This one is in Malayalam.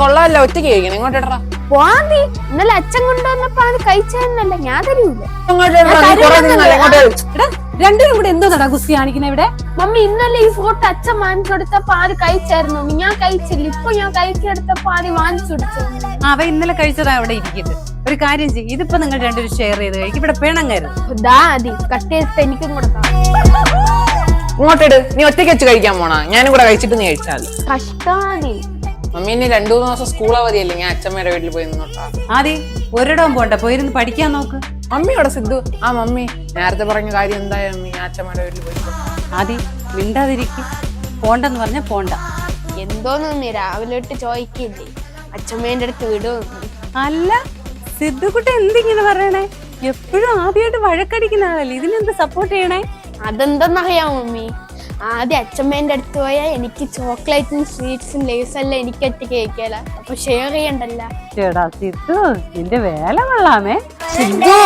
കൊള്ളാമല്ലോ, ഒറ്റയ്ക്ക് കഴിക്കണം. ഇങ്ങോട്ടാ പോവാതി. ഇന്നലെ അച്ഛൻ കൊണ്ടുവന്നപ്പോ അത് കഴിച്ചതന്നല്ല, ഞാൻ തരൂല. രണ്ടിനും കൂടെ എന്തോ നടാ ഗുസ്തി കാണിക്കുന്ന ഇവിടെ. മമ്മി ഇന്നലെ ഈ ഫോട്ടോ അച്ഛൻ വാങ്ങിച്ചു കൊടുത്തപ്പോ ആര് കഴിച്ചായിരുന്നു? ഞാൻ കഴിച്ചില്ല. ഇപ്പൊ ഞാൻ കഴിച്ചെടുത്തപ്പോ ആര് വാങ്ങിച്ചു കൊടുത്തു? അവ ഇന്നലെ കഴിച്ചതാ അവിടെ ഇരിക്കട്ടെ. ഒരു കാര്യം ചെയ്യും, ഇതിപ്പോ നിങ്ങൾ രണ്ടുപേരും ഷെയർ ചെയ്ത് കഴിക്കും. ഇവിടെ പിണങ്ങരുത്. കട്ട് ചെയ്തിട്ട് എനിക്കും കൊടുക്കാം. ഇങ്ങോട്ടിട്. നീ ഒറ്റയ്ക്ക് വെച്ച് കഴിക്കാൻ പോണാ? ഞാനും കൂടെ കഴിച്ചിട്ട് നീ കഴിച്ചാൽ കഷ്ടാതി. മമ്മി ഇനി 2-3 ദിവസം സ്കൂൾ അവധിയല്ലേ, ഞാൻ അച്ഛമ്മയുടെ വീട്ടിൽ പോയി നിന്നോട്ടാ. ആദ്യം ഒരിടവും പോണ്ട, പോയിരുന്ന് പഠിക്കാൻ നോക്ക്. മമ്മിയോടെ സിദ്ധു. ആ മമ്മി നേരത്തെ പറഞ്ഞ കാര്യം എന്തായ മമ്മി? ഞാൻ അച്ഛമ്മയുടെ വീട്ടിൽ പോയി. ആദ്യം മിണ്ടാതിരിക്കും. പോണ്ടെന്ന് പറഞ്ഞാ പോണ്ട. എന്തോന്ന് രാവിലെ ഇട്ട് ചോദിക്കില്ലേ അച്ഛമ്മേന്റെ അടുത്ത് വിടും. അല്ല സിദ്ധുക്കുട്ടി എന്തിങ്ങനെ പറയണേ? എപ്പോഴും ആദ്യമായിട്ട് വഴക്കടിക്കുന്ന ആളല്ലേ, ഇതിനെന്ത് സപ്പോർട്ട് ചെയ്യണേ? അതെന്തെന്നറിയാം മമ്മി, ആദ്യം അച്ഛമ്മേന്റെ അടുത്ത് പോയാൽ എനിക്ക് ചോക്ലേറ്റും സ്വീറ്റ്സും ലേസും എല്ലാം എനിക്ക് ഒറ്റയ്ക്ക് കഴിക്കല. അപ്പൊ ഷെയർ ചെയ്യണ്ടല്ല. ചേടാ സിദ്ധു, നിന്റെ വേല കൊള്ളാമേ. സിദ്ധു